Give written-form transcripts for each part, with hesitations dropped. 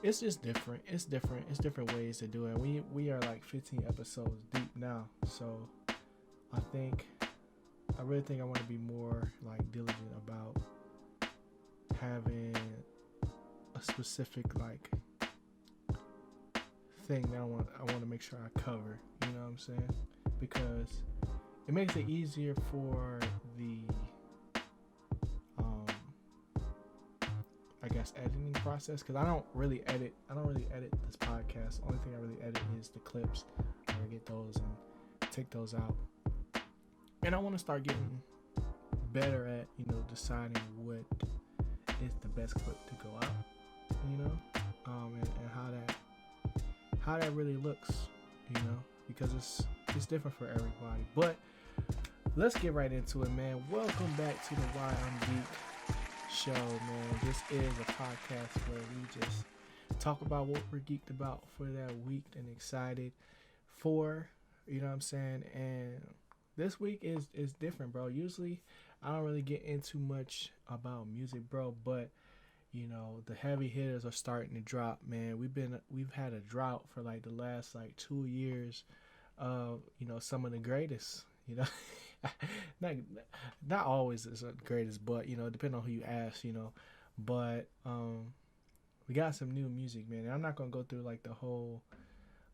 it's just different. It's different. It's different ways to do it. We are like 15 episodes deep now, so I really think I want to be more like diligent about having a specific like thing that I want to make sure I cover. You know what I'm saying? Because it makes it easier for the I guess editing process, because I don't really edit this podcast. The only thing I really edit is the clips. I get those and take those out. And I want to start getting better at, deciding what is the best clip to go out, and how that really looks, because it's different for everybody. But let's get right into it, man. Welcome back to the Why I'm Geek show, man. This is a podcast where we just talk about what we're geeked about for that week and excited for, you know what I'm saying? And this week is different, bro. Usually I don't really get into much about music, bro, but the heavy hitters are starting to drop, man. We've had a drought for like the last like 2 years of, some of the greatest, not always is the greatest, but depending on who you ask, but we got some new music, man. And I'm not gonna go through like the whole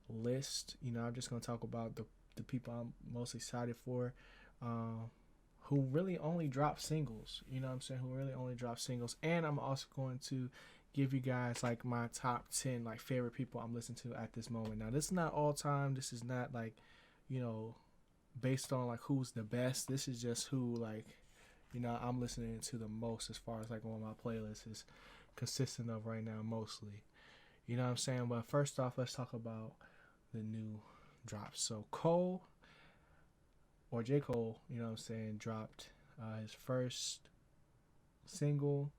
list, I'm just gonna talk about the people I'm most excited for, who really only drop singles, who really only drop singles. And I'm also going to give you guys like my top 10 like favorite people I'm listening to at this moment. Now, this is not all time. This is not like, based on like who's the best. This is just who like, I'm listening to the most as far as like what my playlist is consistent of right now mostly. You know what I'm saying? But first off, let's talk about the new drops. So Cole, or JCOLE, dropped his first single.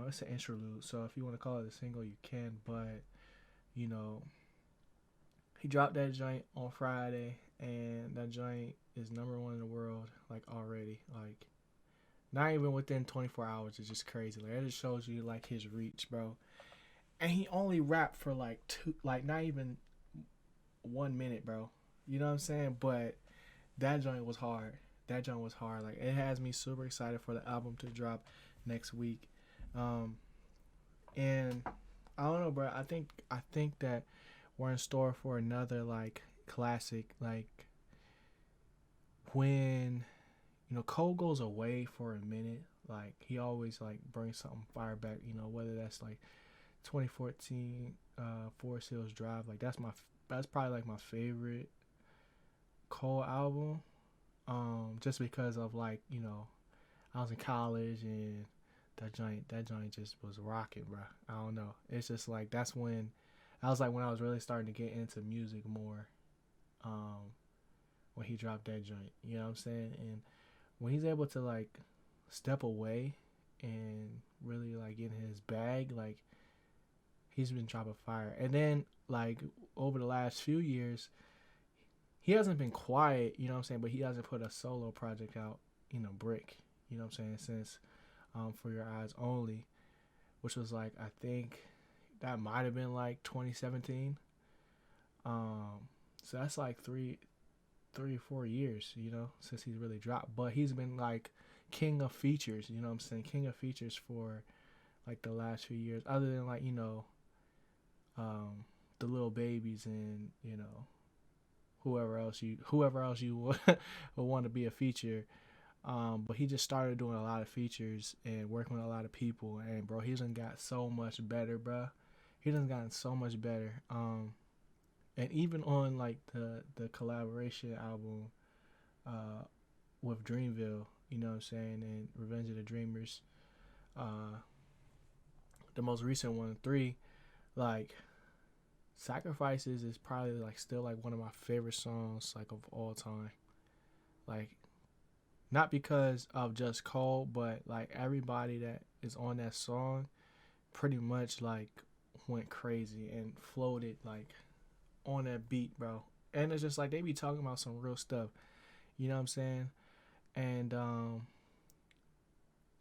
It's an interlude, so if you want to call it a single, you can. But he dropped that joint on Friday, and that joint is #1 in the world, like already, like not even within 24 hours. It's just crazy. Like, it just shows you like his reach, bro. And he only rapped for like not even 1 minute, bro. You know what I'm saying? But that joint was hard. Like, it has me super excited for the album to drop next week. And I don't know, bro. I think that we're in store for another like classic. Like, when Cole goes away for a minute, like he always like brings something fire back. Whether that's like 2014 Forest Hills Drive. Like that's probably like my favorite Cole album. Just because of like, I was in college and that joint just was rocking, bro. I don't know. It's just like when I was really starting to get into music more. When he dropped that joint, you know what I'm saying? And when he's able to like step away and really like get in his bag, like he's been dropping fire. And then like over the last few years, he hasn't been quiet, you know what I'm saying? But he hasn't put a solo project out, Brick, you know what I'm saying, since For Your Eyes Only, which was like, I think that might have been like 2017. So that's like 3 or 4 years, since he's really dropped. But he's been like king of features, you know what I'm saying? King of features for like the last few years, other than like, the Little Babies and, whoever else you would want to be a feature. But he just started doing a lot of features and working with a lot of people, and bro, he's done got so much better, bro. He done gotten so much better. And even on like the collaboration album with Dreamville, you know what I'm saying, and Revenge of the Dreamers, the most recent one, 3, like Sacrifices is probably like still like one of my favorite songs like of all time. Like, not because of just Cole, but like everybody that is on that song pretty much like went crazy and floated like on that beat, bro. And it's just like they be talking about some real stuff, you know what I'm saying? And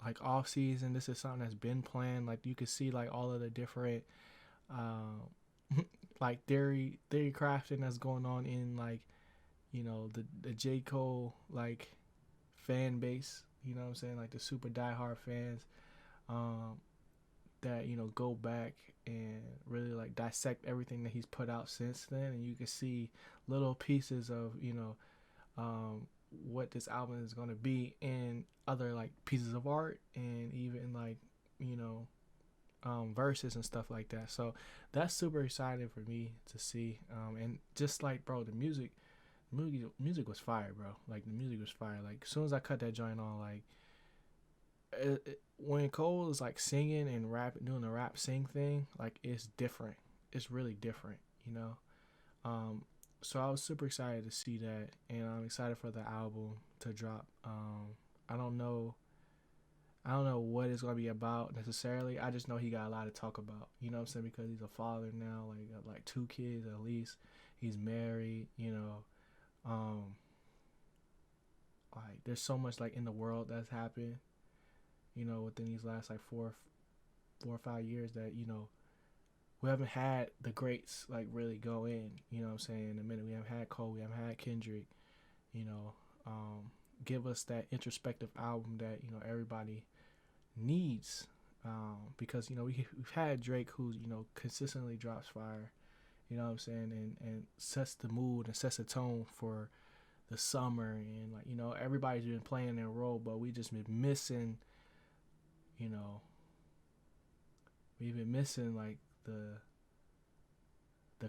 like off season, this is something that's been planned. Like, you could see like all of the different like theory crafting that's going on in like, you know, the J. Cole like fan base, you know what I'm saying, like the super diehard fans, um, that, you know, go back and really like dissect everything that he's put out since then, and you can see little pieces of, you know, what this album is going to be in other like pieces of art, and even like, you know, verses and stuff like that. So that's super exciting for me to see. And just like, bro, the music was fire, bro. Like the music was fire. Like as soon as I cut that joint on, like when Cole is like singing and doing the rap sing thing, like it's different. It's really different, you know. Um, so I was super excited to see that, and I'm excited for the album to drop. I don't know. I don't know what it's gonna be about necessarily. I just know he got a lot to talk about. You know what I'm saying? Because he's a father now, like got like 2 kids at least. He's married. You know, um, like there's so much like in the world that's happened. You know, within these last like 4 or 5 years that, you know, we haven't had the greats like really go in. You know what I'm saying? In a minute, we haven't had Cole, we haven't had Kendrick. You know, give us that introspective album that, you know, everybody needs, because, you know, we've had Drake, who's, you know, consistently drops fire, you know what I'm saying, and sets the mood and sets the tone for the summer, and like, you know, everybody's been playing their role, but we just been missing, you know, we've been missing like the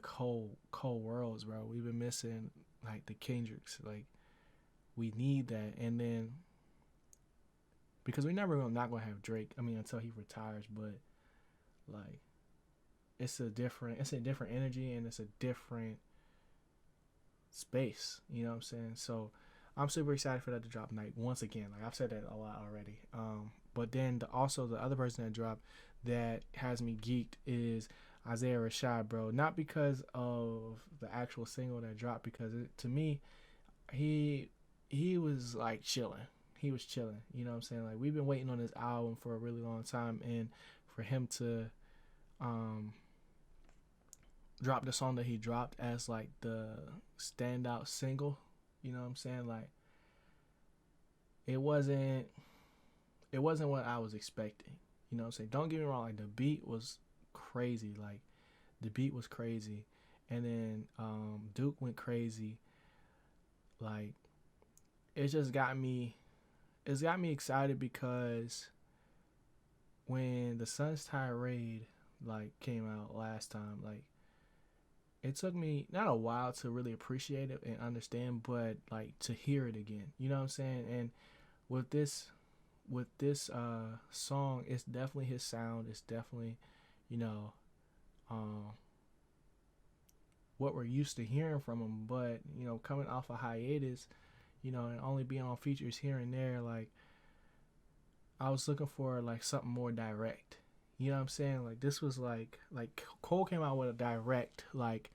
Cole worlds, bro. We've been missing like the Kendricks, like we need that. And then because we never not gonna have Drake, I mean, until he retires, but like it's a different energy, and it's a different space, you know what I'm saying? So I'm super excited for that to drop night once again. Like I've said that a lot already. But then also the other person that dropped that has me geeked is Isaiah Rashad, bro. Not because of the actual single that dropped, because to me, he was like chilling. He was chilling. You know what I'm saying? Like we've been waiting on this album for a really long time, and for him to drop the song that he dropped as like the standout single, you know what I'm saying? Like it wasn't what I was expecting. You know what I'm saying? Don't get me wrong, like the beat was crazy. Like the beat was crazy. And then Duke went crazy. Like it's got me excited, because when the Sun's Tirade like came out last time, like it took me not a while to really appreciate it and understand, but like to hear it again. You know what I'm saying? And with this song, it's definitely his sound. It's definitely, you know, um, what we're used to hearing from him. But, you know, coming off a hiatus, you know, and only being on features here and there, like I was looking for like something more direct. You know what I'm saying? Like this was like Cole came out with a direct like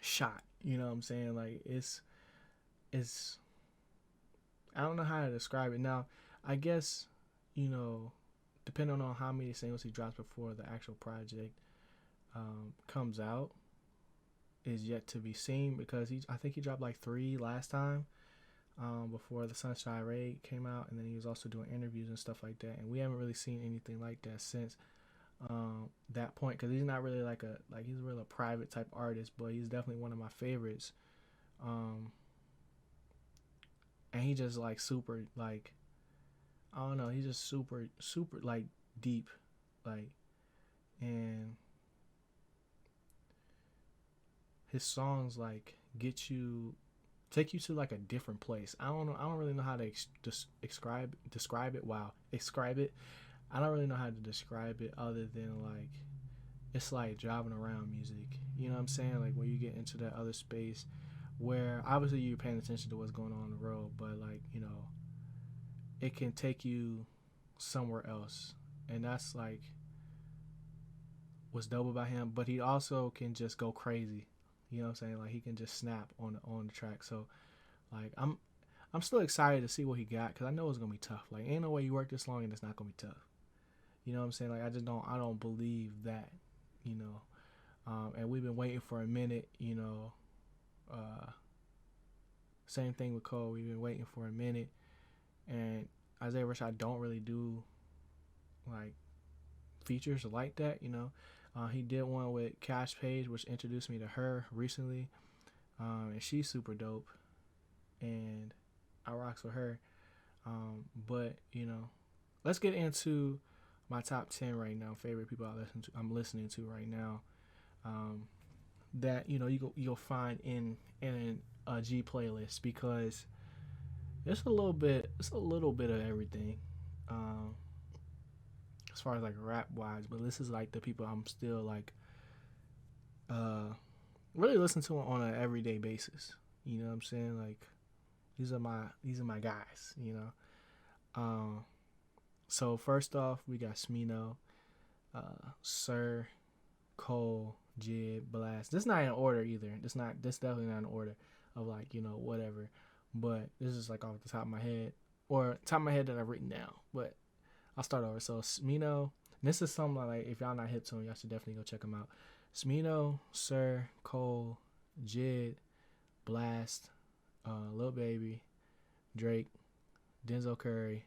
shot. You know what I'm saying? Like it's I don't know how to describe it. Now, I guess, you know, depending on how many singles he drops before the actual project comes out, is yet to be seen, because I think he dropped like 3 last time, before the Sunshine Raid came out, and then he was also doing interviews and stuff like that, and we haven't really seen anything like that since that point, because he's not really he's really a private type artist, but he's definitely one of my favorites. And he just like super like, I don't know, he's just super like deep, like, and his songs like take you to like a different place. I don't really know how to describe it. Wow, describe it. I don't really know how to describe it other than like it's like driving around music. You know what I'm saying? Like when you get into that other space where obviously you're paying attention to what's going on the road, but like, you know, it can take you somewhere else. And that's like what's dope about him. But he also can just go crazy. You know what I'm saying? Like he can just snap on the track. So like I'm still excited to see what he got, because I know it's gonna be tough. Like ain't no way you work this long and it's not gonna be tough. You know what I'm saying? Like I don't believe that, you know. And we've been waiting for a minute, you know. Same thing with Cole. We've been waiting for a minute, and Isaiah Rashad don't really do like features like that, you know. He did one with Cash Page, which introduced me to her recently, and she's super dope, and I rocks with her. But you know, let's get into my top 10 right now, favorite people I'm listening to right now. That you know you'll find in a G playlist, because it's a little bit of everything. Um, as far as like rap wise, but this is like the people I'm still like really listen to on an everyday basis. You know what I'm saying? Like these are my guys, you know. So first off, we got Smino, Sir, Cole, Jid, Blast. This not in order either. This definitely not in order of like, you know, whatever. But this is like off the top of my head, or top of my head that I've written down. But I'll start over. So Smino, this is something like if y'all not hip to him, y'all should definitely go check him out. Smino, Sir, Cole, Jid, Blast, Lil Baby, Drake, Denzel Curry,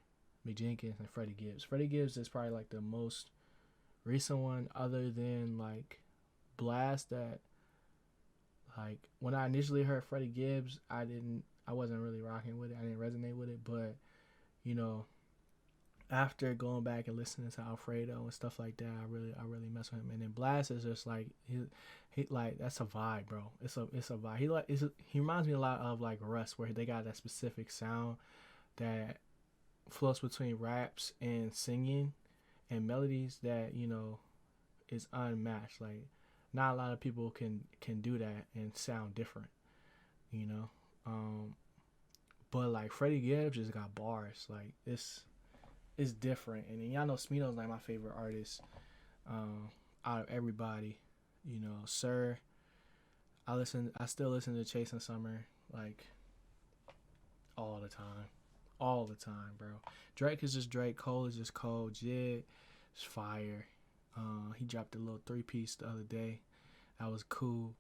McJenkins, and Freddie Gibbs. Freddie Gibbs is probably like the most recent one, other than like Blast, that like when I initially heard Freddie Gibbs, I wasn't really rocking with it. I didn't resonate with it, but you know, after going back and listening to Alfredo and stuff like that, I really mess with him. And then Blast is just like he like, that's a vibe, bro. It's a vibe. He reminds me a lot of like Russ, where they got that specific sound that floats between raps and singing and melodies that, you know, is unmatched. Like not a lot of people can do that and sound different, you know. But like Freddie Gibbs just got bars. Like it's different. And then y'all know Smino's like my favorite artist out of everybody, you know. Sir, I still listen to Chasing Summer like all the time, bro. Drake is just Drake. Cole is just Cole. Jid is fire. He dropped a little 3-piece the other day. That was cool.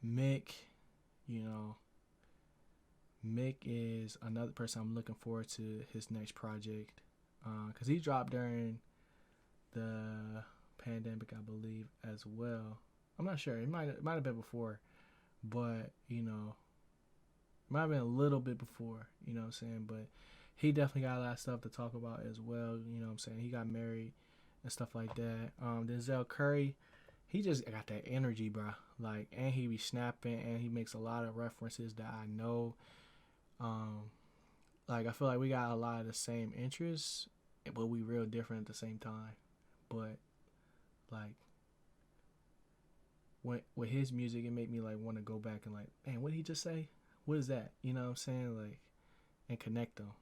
Mick, you know, Mick is another person I'm looking forward to his next project, because he dropped during the pandemic, I believe, as well. I'm not sure. It might have been before, but you know, might have been a little bit before. You know what I'm saying? But he definitely got a lot of stuff to talk about as well. You know what I'm saying? He got married and stuff like that. Denzel Curry, he just got that energy, bro. Like, and he be snapping, and he makes a lot of references that I know. Like I feel like we got a lot of the same interests, but we real different at the same time. But like with his music, it made me like want to go back and like, man, what did he just say? What is that? You know what I'm saying? Like, and connect them.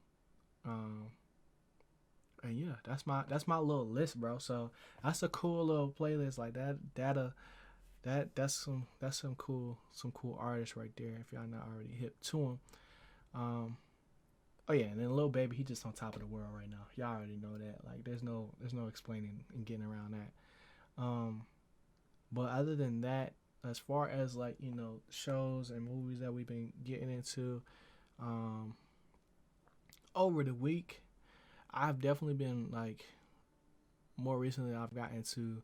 And yeah, that's my little list, bro. So that's a cool little playlist. Like that's some cool artists right there. If y'all not already hip to them. Oh yeah, and then Lil Baby, he just on top of the world right now. Y'all already know that. Like there's no explaining and getting around that. But other than that, as far as like, you know, shows and movies that we've been getting into over the week, I've definitely been like, more recently I've gotten to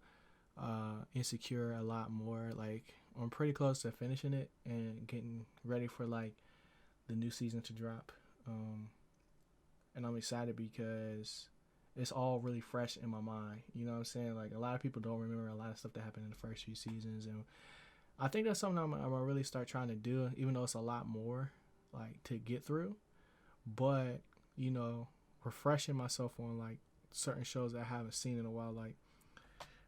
Insecure a lot more. Like I'm pretty close to finishing it and getting ready for like the new season to drop. And I'm excited because it's all really fresh in my mind. You know what I'm saying? Like a lot of people don't remember a lot of stuff that happened in the first few seasons, and I think that's something I'm gonna really start trying to do, even though it's a lot more like to get through. But you know, refreshing myself on like certain shows that I haven't seen in a while. Like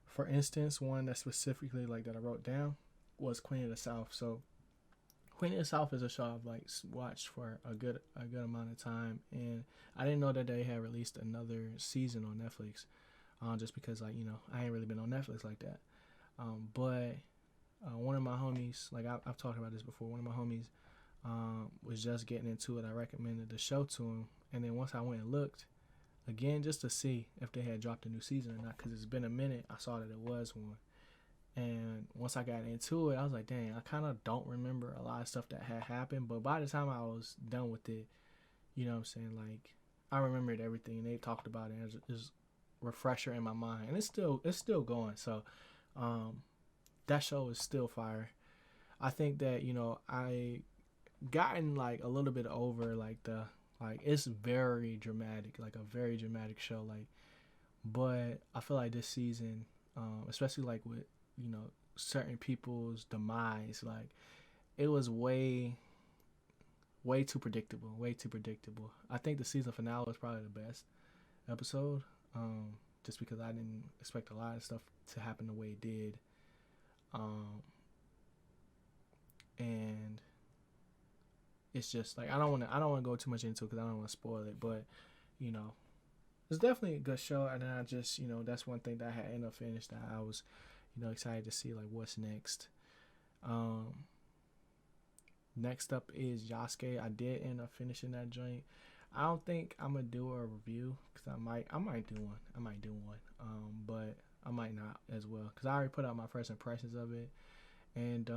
for instance, one that specifically like that I wrote down was Queen of the South. So Queen of the South is a show I've like watched for a good amount of time, and I didn't know that they had released another season on Netflix. Just because like, you know, I ain't really been on Netflix like that. But one of my homies, like I've talked about this before, one of my homies was just getting into it. I recommended the show to him, and then once I went and looked, again just to see if they had dropped a new season or not, because it's been a minute. I saw that it was one, and once I got into it, I was like, dang, I kind of don't remember a lot of stuff that had happened. But by the time I was done with it, you know what I'm saying, like, I remembered everything they talked about it. It was refresher in my mind, and it's still going. So that show is still fire. I think that, you know, I gotten like a little bit over like it's very dramatic, like a very dramatic show, like, but I feel like this season, especially like with, you know, certain people's demise, like, it was way too predictable, I think the season finale was probably the best episode, just because I didn't expect a lot of stuff to happen the way it did, and it's just like I don't want to go too much into it because I don't want to spoil it, but, you know, it's definitely a good show. And then I just, you know, that's one thing that I had ended up finished that I was, you know, excited to see like what's next. Next up is Yasuke. I did end up finishing that joint. I don't think I'm gonna do a review because I might do one, but I might not as well because I already put out my first impressions of it, and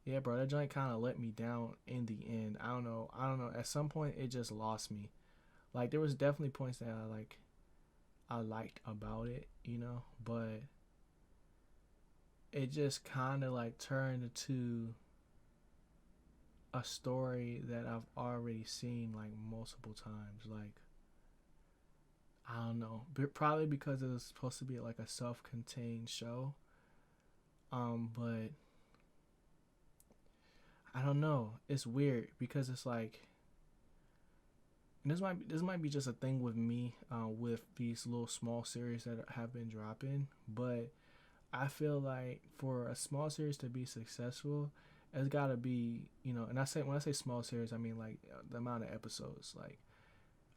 yeah, bro, that joint kind of let me down in the end. I don't know. At some point, it just lost me. Like, there was definitely points that I liked about it, you know, but it just kind of like turned into a story that I've already seen like multiple times. Like, I don't know, but probably because it was supposed to be like a self-contained show. But I don't know. It's weird because it's like, and this might be just a thing with me, with these little small series that have been dropping, but I feel like for a small series to be successful, it's gotta be, you know. And when I say small series, I mean like the amount of episodes. Like,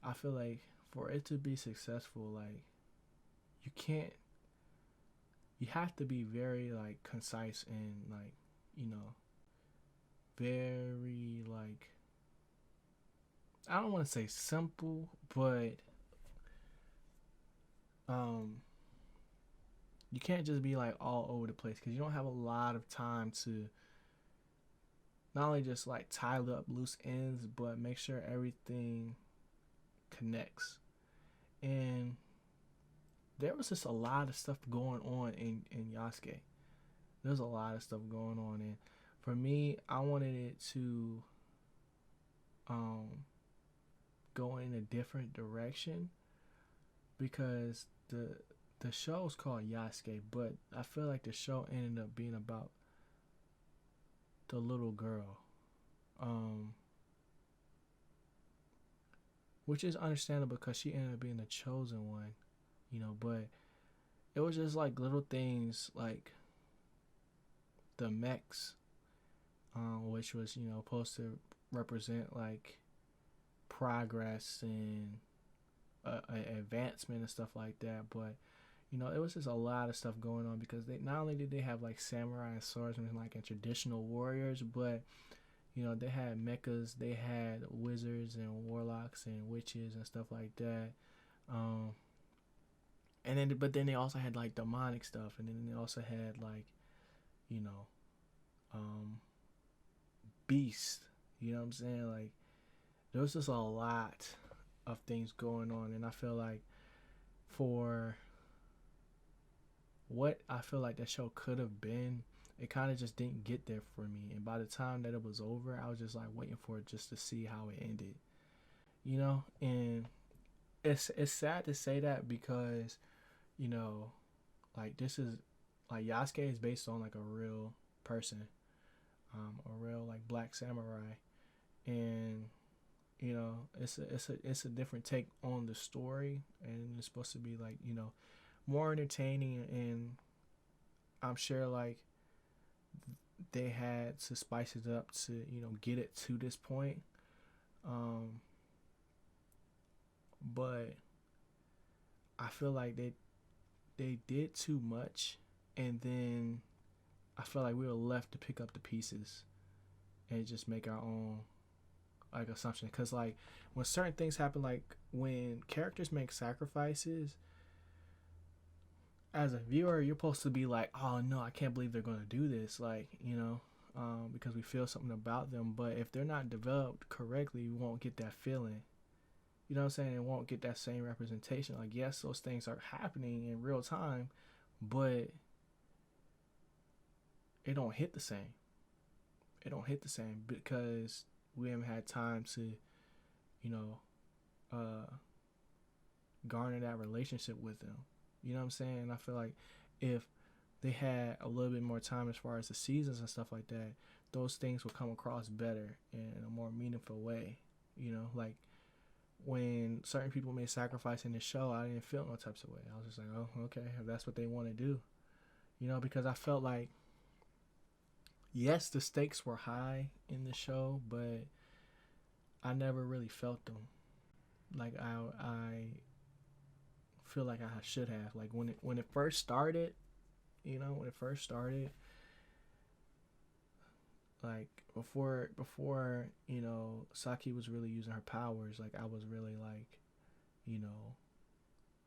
I feel like for it to be successful, like, you have to be very like concise and like, you know, very like, I don't want to say simple, but you can't just be like all over the place because you don't have a lot of time to not only just like tie up loose ends, but make sure everything connects. And there was just a lot of stuff going on in Yasuke. There's a lot of stuff going on, and for me, I wanted it to go in a different direction because the show's called Yasuke, but I feel like the show ended up being about the little girl, which is understandable because she ended up being the chosen one, you know. But it was just like little things like the mechs, which was, you know, supposed to represent like progress and advancement and stuff like that. But, you know, it was just a lot of stuff going on because they not only did they have like samurai and swordsmen like and traditional warriors, but, you know, they had mechas, they had wizards and warlocks and witches and stuff like that. But then they also had like demonic stuff, and then they also had like, you know, beast. You know what I'm saying? Like, there was just a lot of things going on, and I feel like for what I feel like that show could have been, it kind of just didn't get there for me. And by the time that it was over, I was just like waiting for it just to see how it ended, you know. And it's sad to say that because, you know, like, this is like Yasuke is based on like a real person, a real like black samurai, and, you know, it's a different take on the story, and it's supposed to be like, you know, more entertaining, and I'm sure like they had to spice it up to, you know, get it to this point, but I feel like they did too much, and then I feel like we were left to pick up the pieces and just make our own like assumption, because like when certain things happen, like when characters make sacrifices, as a viewer you're supposed to be like, oh no, I can't believe they're gonna do this, like, you know, because we feel something about them. But if they're not developed correctly, we won't get that feeling. You know what I'm saying? It won't get that same representation. Like, yes, those things are happening in real time, but it don't hit the same. It don't hit the same because we haven't had time to, you know, garner that relationship with them. You know what I'm saying? I feel like if they had a little bit more time as far as the seasons and stuff like that, those things would come across better in a more meaningful way. You know, like when certain people made sacrifice in the show, I didn't feel no types of way. I was just like, oh, okay, if that's what they want to do. You know, because I felt like, yes, the stakes were high in the show, but I never really felt them. Like I feel like I should have. Like when it first started, you know, when it first started, like before you know, Saki was really using her powers. Like I was really like, you know,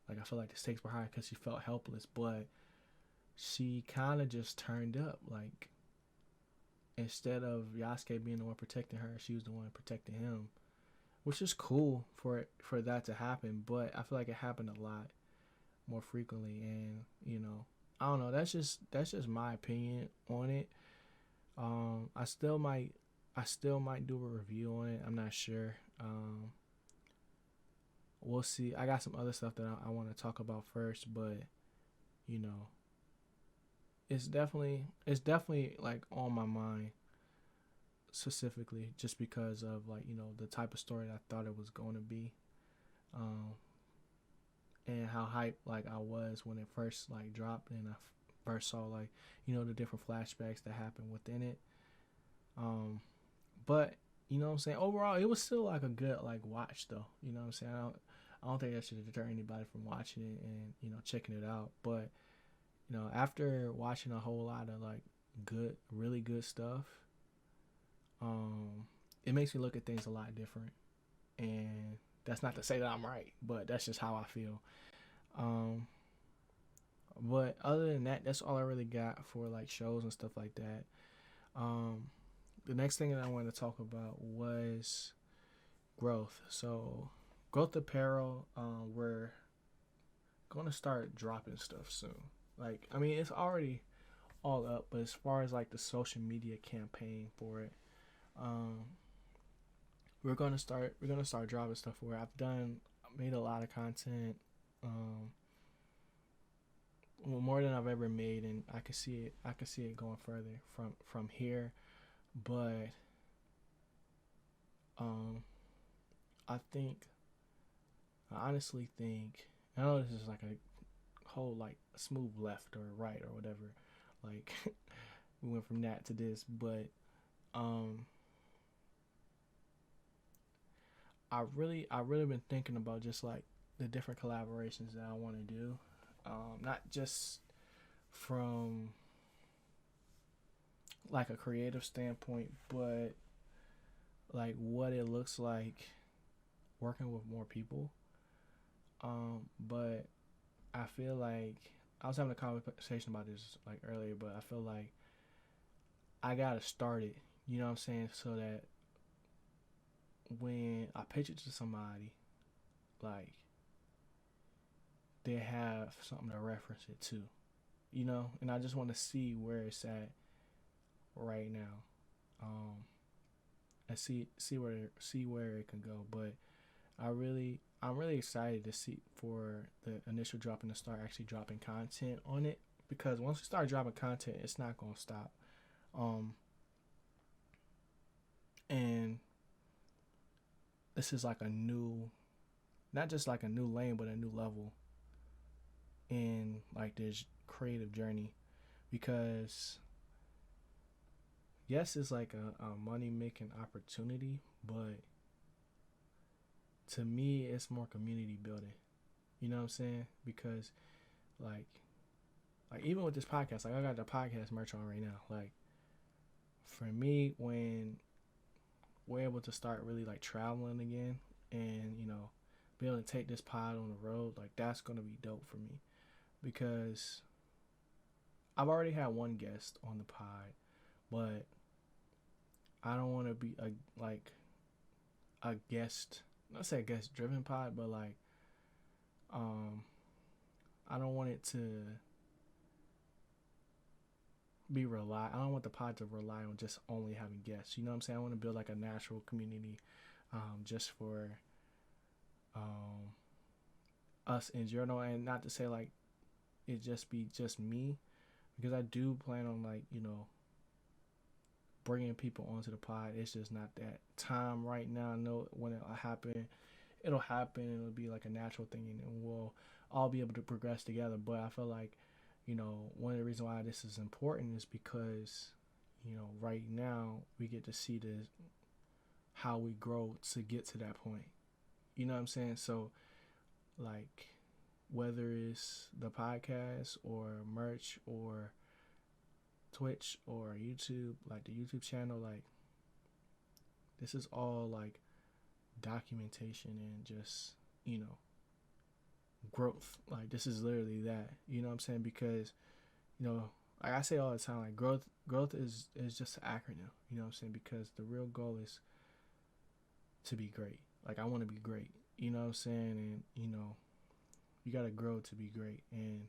like I felt like the stakes were high because she felt helpless, but she kind of just turned up. Like instead of Yasuke being the one protecting her, she was the one protecting him, which is cool for that to happen. But I feel like it happened a lot more frequently, and you know, I don't know. That's just my opinion on it. I still might do a review on it. I'm not sure. We'll see. I got some other stuff that I want to talk about first, but you know, it's definitely like on my mind specifically just because of like, you know, the type of story I thought it was going to be, and how hyped like I was when it first like dropped, and I first saw like, you know, the different flashbacks that happened within it. But you know what I'm saying, overall it was still like a good like watch though. You know what I'm saying, I don't think that should deter anybody from watching it and, you know, checking it out. But you know, after watching a whole lot of like really good stuff, it makes me look at things a lot different. And that's not to say that I'm right, but that's just how I feel. But other than that, that's all I really got for like shows and stuff like that. The next thing that I wanted to talk about was growth. So growth apparel, we're gonna start dropping stuff soon. Like, I mean, it's already all up, but as far as like the social media campaign for it, we're gonna start dropping stuff for it. Made a lot of content, well, more than I've ever made, and I can see it going further from here. But I honestly think, I know this is like a whole like smooth left or right or whatever, like we went from that to this, but I really been thinking about just like the different collaborations that I want to do, not just from like a creative standpoint, but like what it looks like working with more people. But I feel like I was having a conversation about this like earlier, but I feel like I gotta start it. You know what I'm saying? So that when I pitch it to somebody, like they have something to reference it to, you know. And I just want to see where it's at right now, and see where it can go. But I'm really excited to see for the initial drop and to start actually dropping content on it, because once we start dropping content, it's not gonna stop. And this is like a new, not just like a new lane, but a new level in like this creative journey, because yes, it's like a money making opportunity, but to me it's more community building. You know what I'm saying? Because like even with this podcast, like I got the podcast merch on right now. Like for me, when we're able to start really like traveling again, and be able to take this pod on the road, like that's gonna be dope for me, because I've already had one guest on the pod, but I don't want to be a guest. Not say a guest driven pod, but like I don't want it to I don't want the pod to rely on just only having guests. You know what I'm saying? I want to build like a natural community, just for us in general, and not to say like it just be just me, because I do plan on like bringing people onto the pod. It's just not that time right now. I know when it'll happen, it'll be like a natural thing, and we'll all be able to progress together. But I feel like one of the reasons why this is important is because right now we get to see how we grow to get to that point. You know what I'm saying? So like, whether it's the podcast or merch or Twitch or YouTube, like the YouTube channel, like this is all like documentation and just growth. Like this is literally that. You know what I'm saying? Because like I say all the time, like growth is just an acronym. You know what I'm saying? Because the real goal is to be great. Like I want to be great. You know what I'm saying? And you gotta grow to be great, and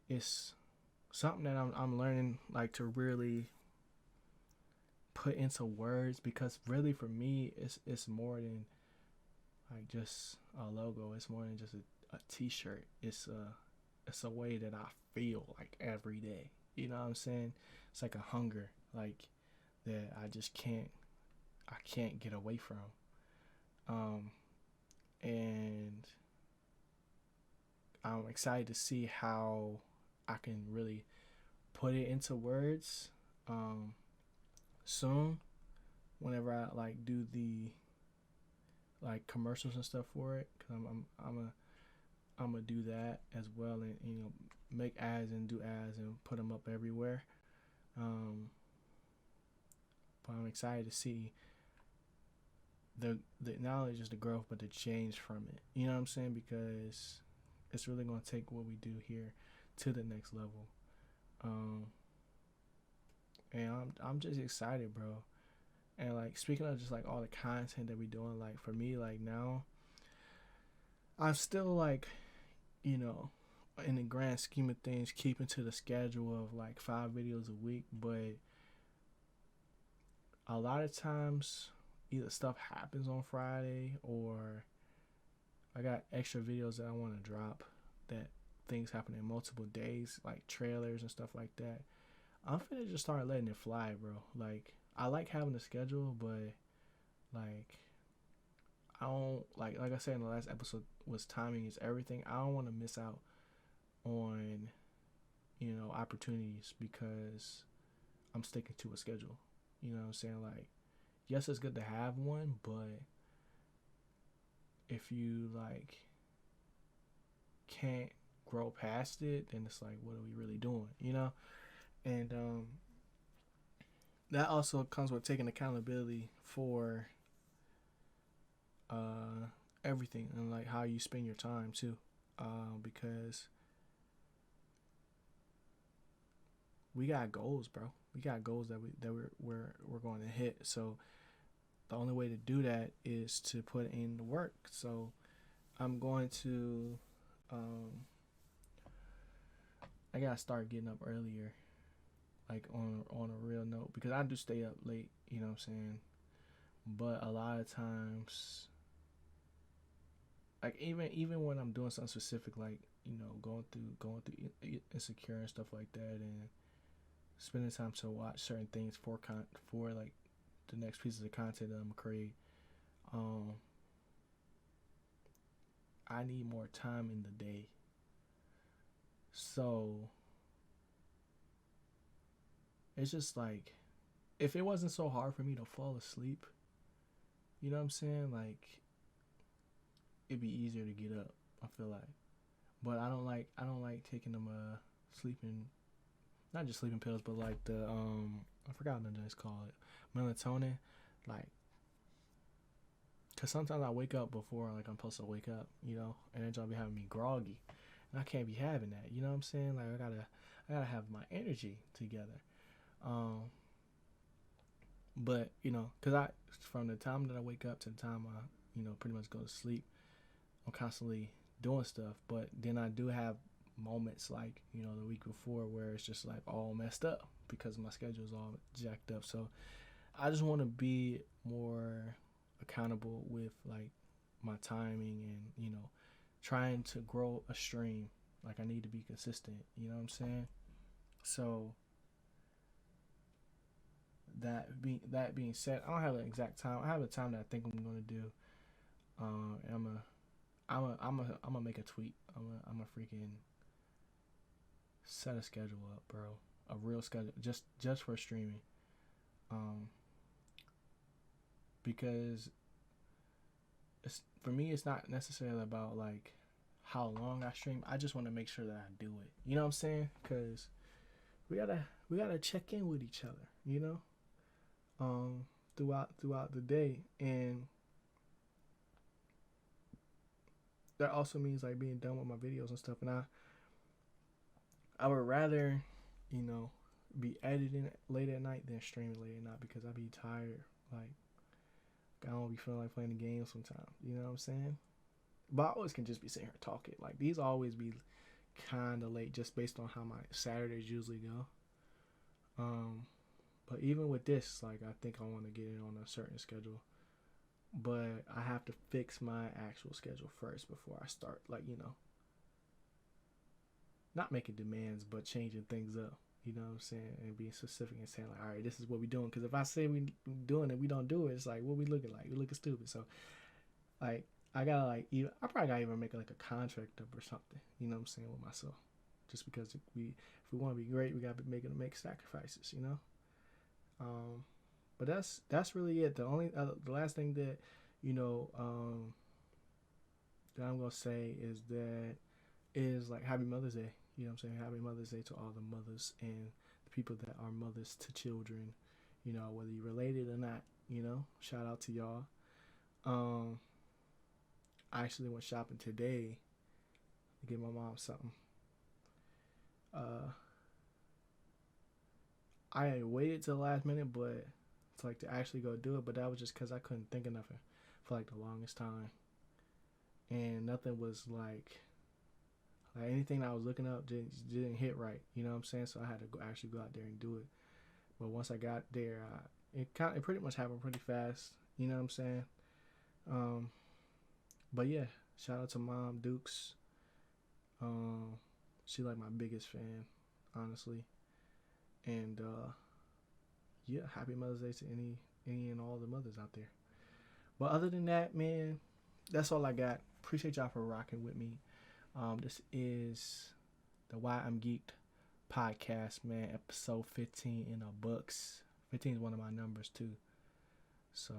it's something that I'm learning like to really put into words, because really for me it's more than like just a logo. It's more than just a t-shirt. It's a way that I feel like every day. You know what I'm saying? It's like a hunger, like that I can't get away from. And I'm excited to see how I can really put it into words soon, whenever I like do the like commercials and stuff for it, because I'm gonna do that as well, and make ads and do ads and put them up everywhere. But I'm excited to see the not only just the growth but the change from it. You know what I'm saying? Because it's really gonna take what we do here to the next level. And I'm just excited, bro. And like, speaking of just like all the content that we doing, like for me, like now I'm still like in the grand scheme of things keeping to the schedule of like 5 videos a week, but a lot of times either stuff happens on Friday, or I got extra videos that I want to drop, that things happen in multiple days, like trailers and stuff like that. I'm finna just start letting it fly, bro. Like, I like having a schedule, but like I don't like I said in the last episode, was timing is everything. I don't want to miss out on opportunities because I'm sticking to a schedule. You know what I'm saying? Like, yes, it's good to have one, but if you like can't grow past it, then it's like, what are we really doing? And that also comes with taking accountability for everything, and like how you spend your time too, because we got goals, bro. We got goals that we're going to hit. So the only way to do that is to put in the work. So I'm going to I gotta start getting up earlier, like on a real note, because I do stay up late. You know what I'm saying? But a lot of times, like even when I'm doing something specific, like going through Insecure and stuff like that, and spending time to watch certain things for like the next pieces of content that I'm gonna create, I need more time in the day. So it's just like, if it wasn't so hard for me to fall asleep, you know what I'm saying? Like, it'd be easier to get up, I feel like. But I don't like taking them sleeping, not just sleeping pills, but like the I forgot what it's called, melatonin, like, cause sometimes I wake up before like I'm supposed to wake up, and it's gonna be having me groggy, and I can't be having that. You know what I'm saying? Like I gotta have my energy together. Um, but cause from the time that I wake up to the time I pretty much go to sleep, I'm constantly doing stuff. But then I do have moments like the week before where it's just like all messed up because my schedule is all jacked up. So I just want to be more accountable with like my timing and trying to grow a stream. Like I need to be consistent. You know what I'm saying? So that being said, I don't have an exact time. I have a time that I think I'm gonna do. And I'm gonna make a tweet. I'm a freaking set a schedule up, bro. A real schedule, just for streaming. Because for me, it's not necessarily about like how long I stream. I just want to make sure that I do it. You know what I'm saying? Because we gotta check in with each other. Throughout the day, and that also means like being done with my videos and stuff. And I would rather, be editing late at night than streaming late at night because I be tired. Like I don't be feeling like playing the game sometimes. You know what I'm saying? But I always can just be sitting here talking. Like these always be kind of late just based on how my Saturdays usually go. But even with this, like I think I want to get in on a certain schedule. But I have to fix my actual schedule first before I start, like, not making demands, but changing things up. You know what I'm saying? And being specific and saying, like, all right, this is what we're doing. Because if I say we doing it, we don't do it, it's like, what we looking like? We looking stupid. So, like, I gotta, like, I probably gotta even make, like, a contract up or something. You know what I'm saying? With myself. Just because if we want to be great, we gotta be making to make sacrifices, But that's really it. The only the last thing that that I'm gonna say is like Happy Mother's Day. You know what I'm saying? Happy Mother's Day to all the mothers and the people that are mothers to children. Whether you're related or not. Shout out to y'all. I actually went shopping today to get my mom something. I waited till the last minute, but to like to actually go do it. But that was just because I couldn't think of nothing for like the longest time, and nothing was like anything that I was looking up didn't hit right. You know what I'm saying? So I had to actually go out there and do it. But once I got there, it pretty much happened pretty fast. You know what I'm saying? But yeah, shout out to Mom Dukes. She like my biggest fan, honestly. And yeah, happy Mother's Day to any and all the mothers out there. But other than that, man, that's all I got. Appreciate y'all for rocking with me. This is the Why I'm Geeked podcast, man. Episode 15 in the books. 15 is one of my numbers too. So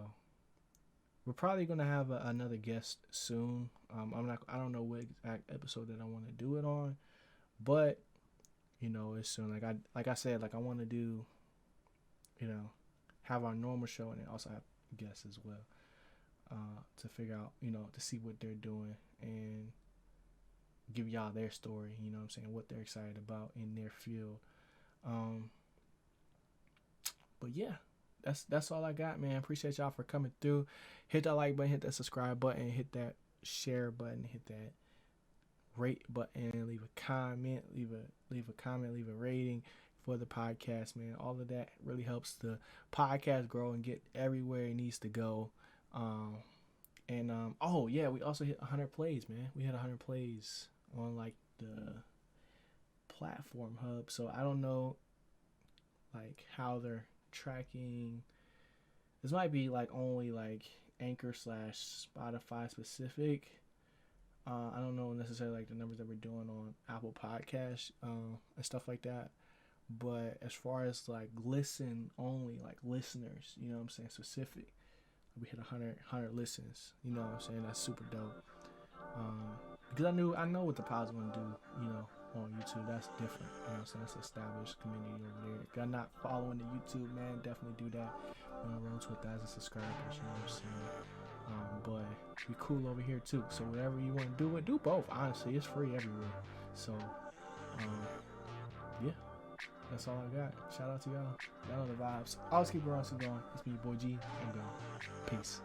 we're probably gonna have another guest soon. I don't know what exact episode that I want to do it on, but it's soon. Like I said, like I want to do, have our normal show and then also have guests as well, to figure out, to see what they're doing and give y'all their story. You know what I'm saying? What they're excited about in their field. But yeah, that's all I got, man. Appreciate y'all for coming through. Hit that like button, hit that subscribe button, hit that share button, hit that rate button, leave a comment, leave a rating for the podcast, man. All of that really helps the podcast grow and get everywhere it needs to go. Oh yeah, we also hit 100 plays, man. We had 100 plays on like the platform hub. So I don't know like how they're tracking. This might be like only like Anchor / Spotify specific. I don't know necessarily like the numbers that we're doing on Apple Podcasts and stuff like that. But as far as like listen only, like listeners, you know what I'm saying, specific, we hit 100 listens. You know what I'm saying? That's super dope. Because I know what the pod's gonna do. on YouTube. That's different. You know what I'm saying? That's an established community over there. If you're not following the YouTube, man, definitely do that. We're on the road to 1,000 subscribers, you know what I'm saying? But we cool over here too. So whatever you want to do, do both. Honestly, it's free everywhere. So, yeah. That's all I got. Shout out to y'all. Y'all know the vibes. Always keep it going. It's me, your boy G. I'm gone. Peace.